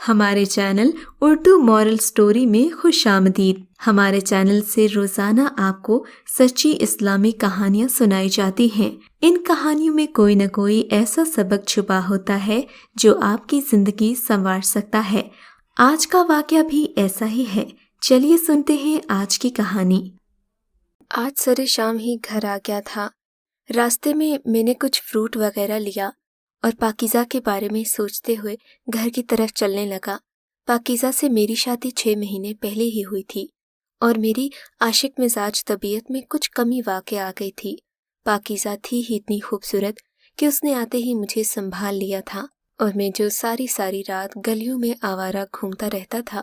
ہمارے channel Urdu moral story میں خوش آمدید۔ ہمارے چینل سے روزانہ آپ کو سچی اسلامی کہانیاں سنائی جاتی ہیں۔ ان کہانیوں میں کوئی نہ کوئی ایسا سبق چھپا ہوتا ہے جو آپ کی زندگی سنوار سکتا ہے۔ آج کا واقعہ بھی ایسا ہی ہے۔ چلیے سنتے ہیں آج کی کہانی۔ آج سر شام ہی گھر آ گیا تھا۔ راستے میں نے کچھ فروٹ وغیرہ لیا اور پاکیزہ کے بارے میں سوچتے ہوئے گھر کی طرف چلنے لگا۔ پاکیزہ سے میری شادی 6 مہینے پہلے ہی ہوئی تھی اور میری عاشق مزاج طبیعت میں کچھ کمی واقع آ گئی تھی۔ پاکیزہ تھی ہی اتنی خوبصورت کہ اس نے آتے ہی مجھے سنبھال لیا تھا، اور میں جو ساری رات گلیوں میں آوارہ گھومتا رہتا تھا،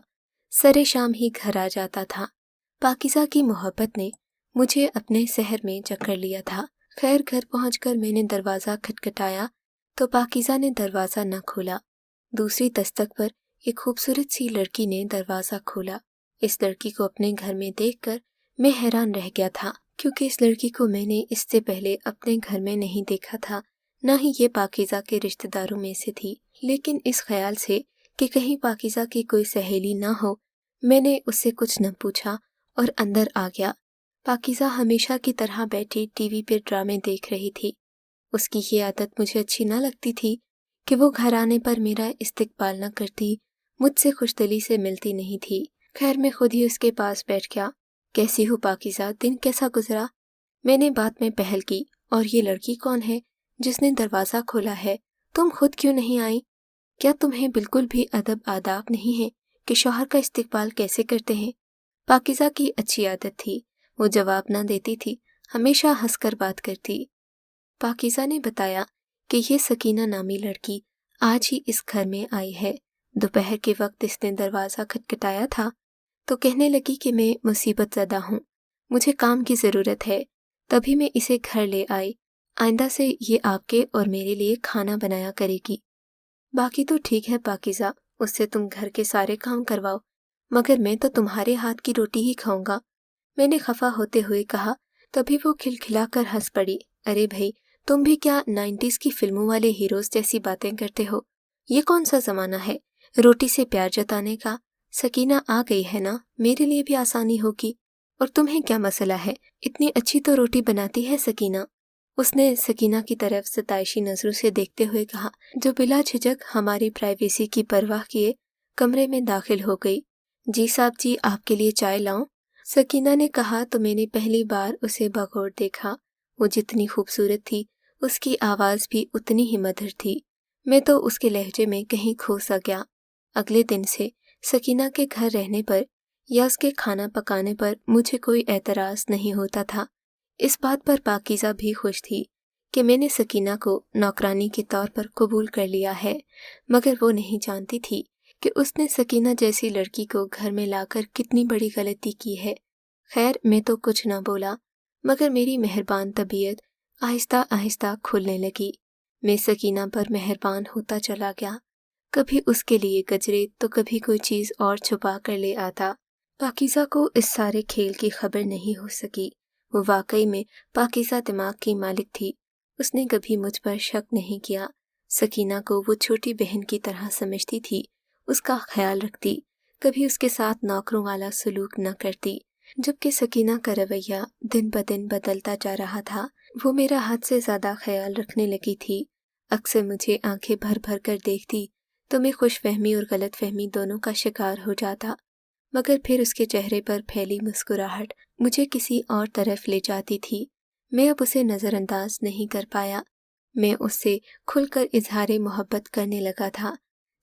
سر شام ہی گھر آ جاتا تھا۔ پاکیزہ کی محبت نے مجھے اپنے سحر میں جکڑ لیا تھا۔ خیر گھر پہنچ کر میں نے دروازہ کھٹکھٹایا تو پاکیزہ نے دروازہ نہ کھولا۔ دوسری دستک پر ایک خوبصورت سی لڑکی نے دروازہ کھولا۔ اس لڑکی کو اپنے گھر میں دیکھ کر میں حیران رہ گیا تھا، کیونکہ اس لڑکی کو میں نے اس سے پہلے اپنے گھر میں نہیں دیکھا تھا، نہ ہی یہ پاکیزہ کے رشتہ داروں میں سے تھی۔ لیکن اس خیال سے کہ کہیں پاکیزہ کی کوئی سہیلی نہ ہو، میں نے اس سے کچھ نہ پوچھا اور اندر آ گیا۔ پاکیزہ ہمیشہ کی طرح بیٹھی ٹی وی پہ ڈرامے دیکھ رہی تھی۔ اس کی یہ عادت مجھے اچھی نہ لگتی تھی کہ وہ گھر آنے پر میرا استقبال نہ کرتی، مجھ سے خوش دلی سے ملتی نہیں تھی۔ خیر میں خود ہی اس کے پاس بیٹھ گیا۔ کیسی ہو پاکیزہ، دن کیسا گزرا؟ میں نے بات میں پہل کی، اور یہ لڑکی کون ہے جس نے دروازہ کھولا ہے؟ تم خود کیوں نہیں آئی؟ کیا تمہیں بالکل بھی ادب آداب نہیں ہے کہ شوہر کا استقبال کیسے کرتے ہیں؟ پاکیزہ کی اچھی عادت تھی، وہ جواب نہ دیتی تھی، ہمیشہ ہنس کر بات کرتی۔ پاکیزہ نے بتایا کہ یہ سکینہ نامی لڑکی آج ہی اس گھر میں آئی ہے۔ دوپہر کے وقت اس نے دروازہ کھٹکھٹایا تھا تو کہنے لگی کہ میں مصیبت زدہ ہوں، مجھے کام کی ضرورت ہے، تبھی میں اسے گھر لے آئی۔ آئندہ سے یہ آپ کے اور میرے لیے کھانا بنایا کرے گی۔ باقی تو ٹھیک ہے پاکیزہ، اس سے تم گھر کے سارے کام کرواؤ، مگر میں تو تمہارے ہاتھ کی روٹی ہی کھاؤں گا، میں نے خفا ہوتے ہوئے کہا۔ تبھی وہ کھلکھلا کر ہنس پڑی۔ ارے بھائی، تم بھی کیا 90s کی فلموں والے ہیروز جیسی باتیں کرتے ہو؟ یہ کون سا زمانہ ہے روٹی سے پیار جتانے کا؟ سکینہ آ گئی ہے نا، میرے لیے بھی آسانی ہوگی۔ اور تمہیں کیا مسئلہ ہے؟ اتنی اچھی تو روٹی بناتی ہے سکینہ۔ اس نے سکینہ کی طرف ستائشی نظروں سے دیکھتے ہوئے کہا، جو بلا جھجک ہماری پرائیویسی کی پرواہ کیے کمرے میں داخل ہو گئی۔ جی صاحب جی، آپ کے لیے چائے لاؤں؟ سکینہ نے کہا تو میں نے پہلی بار اسے بغور دیکھا۔ وہ جتنی خوبصورت تھی، اس کی آواز بھی اتنی ہی مدھر تھی۔ میں تو اس کے لہجے میں کہیں کھو سا گیا۔ اگلے دن سے سکینہ کے گھر رہنے پر یا اس کے کھانا پکانے پر مجھے کوئی اعتراض نہیں ہوتا تھا۔ اس بات پر پاکیزہ بھی خوش تھی کہ میں نے سکینہ کو نوکرانی کے طور پر قبول کر لیا ہے، مگر وہ نہیں جانتی تھی کہ اس نے سکینہ جیسی لڑکی کو گھر میں لا کر کتنی بڑی غلطی کی ہے۔ خیر میں تو کچھ نہ بولا، مگر میری مہربان طبیعت آہستہ آہستہ کھلنے لگی۔ میں سکینہ پر مہربان ہوتا چلا گیا، کبھی اس کے لیے گجرے تو کبھی کوئی چیز اور چھپا کر لے آتا۔ پاکیزہ کو اس سارے کھیل کی خبر نہیں ہو سکی۔ وہ واقعی میں پاکیزہ دماغ کی مالک تھی۔ اس نے کبھی مجھ پر شک نہیں کیا۔ سکینہ کو وہ چھوٹی بہن کی طرح سمجھتی تھی، اس کا خیال رکھتی، کبھی اس کے ساتھ نوکروں والا سلوک نہ کرتی۔ جبکہ سکینہ کا رویہ دن بدن بدلتا جا رہا تھا، وہ میرا حد سے زیادہ خیال رکھنے لگی تھی۔ اکثر مجھے آنکھیں بھر بھر کر دیکھتی تو میں خوش فہمی اور غلط فہمی دونوں کا شکار ہو جاتا، مگر پھر اس کے چہرے پر پھیلی مسکراہٹ مجھے کسی اور طرف لے جاتی تھی۔ میں اب اسے نظر انداز نہیں کر پایا۔ میں اس سے کھل کر اظہار محبت کرنے لگا تھا۔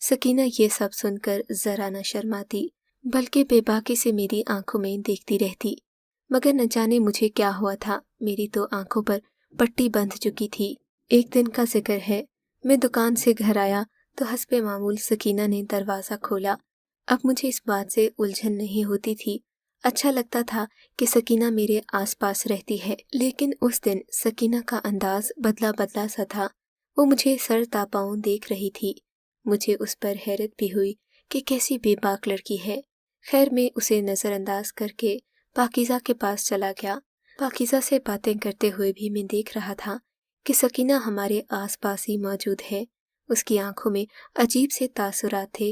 سکینہ یہ سب سن کر ذرا نہ شرماتی، بلکہ بے باکی سے میری آنکھوں میں دیکھتی رہتی، مگر نہ جانے مجھے کیا ہوا تھا، میری تو آنکھوں پر پٹی بندھ چکی تھی۔ ایک دن کا ذکر ہے، میں دکان سے گھر آیا تو حسب معمول سکینہ نے دروازہ کھولا۔ اب مجھے اس بات سے الجھن نہیں ہوتی تھی، اچھا لگتا تھا کہ سکینہ میرے آس پاس رہتی ہے، لیکن اس دن سکینہ کا انداز بدلا بدلا سا تھا۔ وہ مجھے سر تا پاؤں دیکھ رہی تھی۔ مجھے اس پر حیرت بھی ہوئی کہ کیسی بے باک لڑکی ہے۔ خیر میں اسے نظر انداز کر کے پاکیزہ کے پاس چلا گیا۔ پاکیزہ سے باتیں کرتے ہوئے بھی میں دیکھ رہا تھا کہ سکینہ ہمارے آس پاس ہی موجود ہے۔ اس کی آنکھوں میں عجیب سے تاثرات تھے،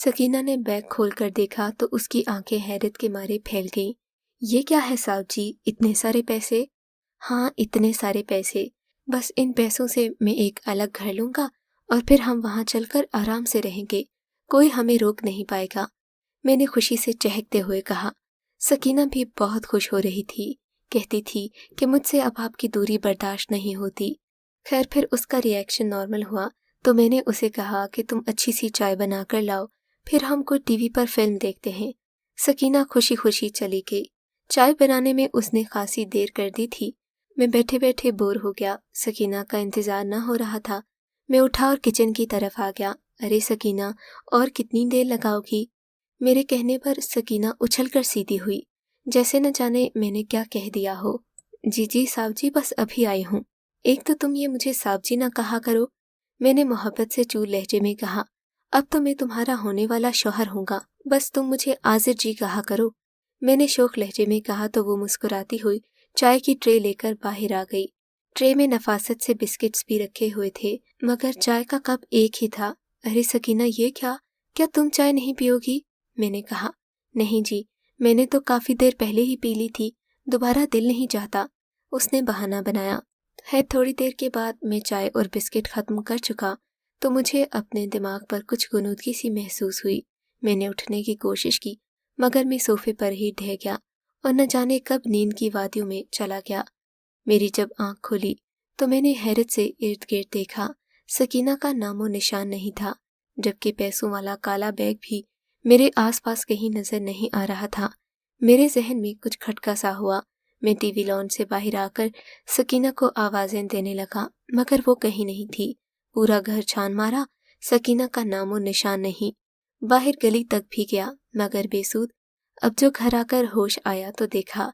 سکینہ نے بیگ کھول کر دیکھا تو اس کی آنکھیں حیرت کے مارے پھیل گئیں۔ یہ کیا ہے صاحب جی، اتنے سارے پیسے؟ ہاں اتنے سارے پیسے، بس ان پیسوں سے میں ایک الگ گھر لوں گا اور پھر ہم وہاں چل کر آرام سے رہیں گے، کوئی ہمیں روک نہیں پائے گا، میں نے خوشی سے چہکتے ہوئے کہا۔ سکینہ بھی بہت خوش ہو رہی تھی، کہتی تھی کہ مجھ سے اب آپ کی دوری برداشت نہیں ہوتی۔ خیر پھر اس کا ری ایکشن نارمل ہوا تو میں نے اسے کہا کہ تم اچھی سی چائے بنا کر لاؤ، پھر ہم کوئی ٹی وی پر فلم دیکھتے ہیں۔ سکینہ خوشی خوشی چلی گئی۔ چائے بنانے میں اس نے خاصی دیر کر دی تھی، میں بیٹھے بیٹھے بور ہو گیا، سکینہ کا انتظار نہ ہو رہا تھا۔ میں اٹھا اور کچن کی طرف آ گیا۔ ارے سکینہ، اور کتنی دیر لگاؤ گی؟ میرے کہنے پر سکینہ اچھل کر سیدھی ہوئی، جیسے نہ جانے میں نے کیا کہہ دیا ہو۔ جی صاحب جی، بس ابھی آئی ہوں۔ ایک تو تم یہ مجھے صاحب جی نہ کہا کرو، میں نے محبت سے چور لہجے میں کہا۔ اب تو میں تمہارا ہونے والا شوہر ہوں گا، بس تم مجھے آذر جی کہا کرو، میں نے شوخ لہجے میں کہا تو وہ مسکراتی ہوئی چائے کی ٹرے لے کر باہر آ گئی۔ ٹرے میں نفاست سے بسکٹس بھی رکھے ہوئے تھے، مگر چائے کا کپ ایک ہی تھا۔ ارے سکینہ، یہ کیا تم چائے نہیں پیو گی؟ میں نے کہا۔ نہیں جی، میں نے تو کافی دیر پہلے ہی پی لی تھی، دوبارہ دل نہیں چاہتا، اس نے بہانہ بنایا۔ ہے تھوڑی دیر کے بعد میں چائے اور بسکٹ ختم کر چکا تو مجھے اپنے دماغ پر کچھ غنودگی سی محسوس ہوئی۔ میں نے اٹھنے کی کوشش کی مگر میں صوفے پر ہی ڈھہ گیا اور نہ جانے کب نیند کی وادیوں میں چلا گیا۔ میری جب آنکھ کھلی تو میں نے حیرت سے ارد گرد دیکھا، سکینہ کا نام و نشان نہیں تھا، جبکہ پیسوں والا کالا بیگ بھی میرے آس پاس کہیں نظر نہیں آ رہا تھا۔ میرے ذہن میں کچھ کھٹکا سا ہوا، میں ٹی وی لان سے باہر آ کر سکینہ کو آوازیں دینے لگا مگر وہ کہیں نہیں تھی۔ پورا گھر چھان مارا، سکینہ کا نام و نشان نہیں۔ باہر گلی تک بھی گیا مگر بے سود۔ اب جو گھر آ کر ہوش آیا تو دیکھا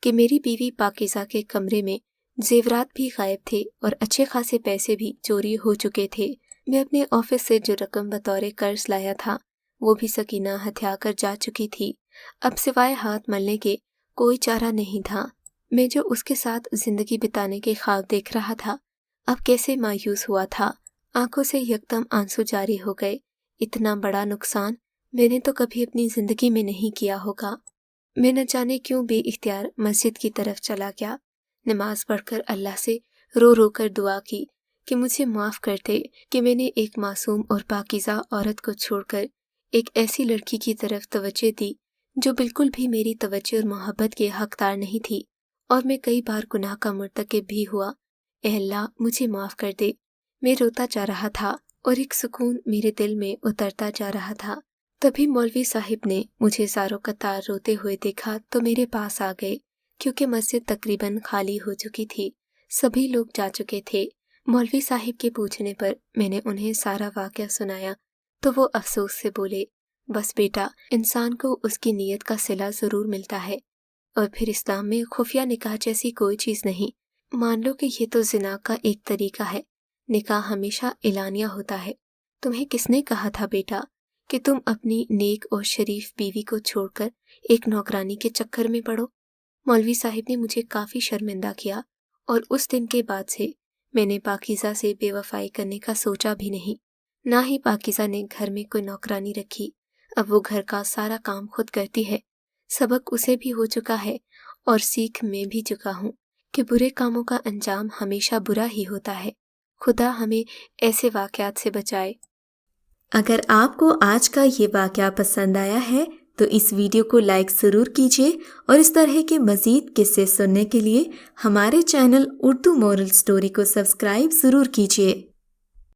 کہ میری بیوی پاکیزہ کے کمرے میں زیورات بھی غائب تھے اور اچھے خاصے پیسے بھی چوری ہو چکے تھے۔ میں اپنے آفس سے جو رقم بطور قرض لایا تھا وہ بھی سکینہ ہتھیا کر جا چکی تھی۔ اب سوائے ہاتھ ملنے کے کوئی چارہ نہیں تھا۔ میں جو اس کے ساتھ زندگی بتانے کے خواب دیکھ رہا تھا اب کیسے مایوس ہوا تھا۔ آنکھوں سے یکدم آنسو جاری ہو گئے۔ اتنا بڑا نقصان میں نے تو کبھی اپنی زندگی میں نہیں کیا ہوگا۔ میں نہ جانے کیوں بے اختیار مسجد کی طرف چلا گیا۔ نماز پڑھ کر اللہ سے رو رو کر دعا کی کہ مجھے معاف کر دے کہ میں نے ایک معصوم اور پاکیزہ عورت کو چھوڑ کر ایک ایسی لڑکی کی طرف توجہ دی جو بالکل بھی میری توجہ اور محبت کے حقدار نہیں تھی، اور میں کئی بار گناہ کا مرتکب بھی ہوا۔ اے اللہ، مجھے معاف کر دے۔ میں روتا جا رہا تھا اور ایک سکون میرے دل میں اترتا جا رہا تھا۔ تبھی مولوی صاحب نے مجھے زاروں قطار روتے ہوئے دیکھا تو میرے پاس آ گئے، کیونکہ مسجد تقریباً خالی ہو چکی تھی، سبھی لوگ جا چکے تھے۔ مولوی صاحب کے پوچھنے پر میں نے انہیں سارا واقعہ سنایا تو وہ افسوس سے بولے، بس بیٹا، انسان کو اس کی نیت کا صلہ ضرور ملتا ہے، اور پھر اسلام میں خفیہ نکاح جیسی کوئی چیز نہیں۔ مان لو کہ یہ تو زنا کا ایک طریقہ ہے، نکاح ہمیشہ اعلانیہ ہوتا ہے۔ تمہیں کس نے کہا تھا بیٹا کہ تم اپنی نیک اور شریف بیوی کو چھوڑ کر ایک نوکرانی کے چکر میں پڑو؟ مولوی صاحب نے مجھے کافی شرمندہ کیا، اور اس دن کے بعد سے میں نے پاکیزہ سے بے وفائی کرنے کا سوچا بھی نہیں، نہ ہی پاکیزہ نے گھر میں کوئی نوکرانی رکھی۔ اب وہ گھر کا سارا کام خود کرتی ہے۔ سبق اسے بھی ہو چکا ہے اور سیکھ میں بھی چکا ہوں کہ برے کاموں کا انجام ہمیشہ برا ہی ہوتا ہے۔ خدا ہمیں ایسے واقعات سے بچائے۔ اگر آپ کو آج کا یہ واقعہ پسند آیا ہے تو اس ویڈیو کو لائک ضرور کیجیے، اور اس طرح کے مزید قصے سننے کے لیے ہمارے چینل اردو مورل سٹوری کو سبسکرائب ضرور کیجیے۔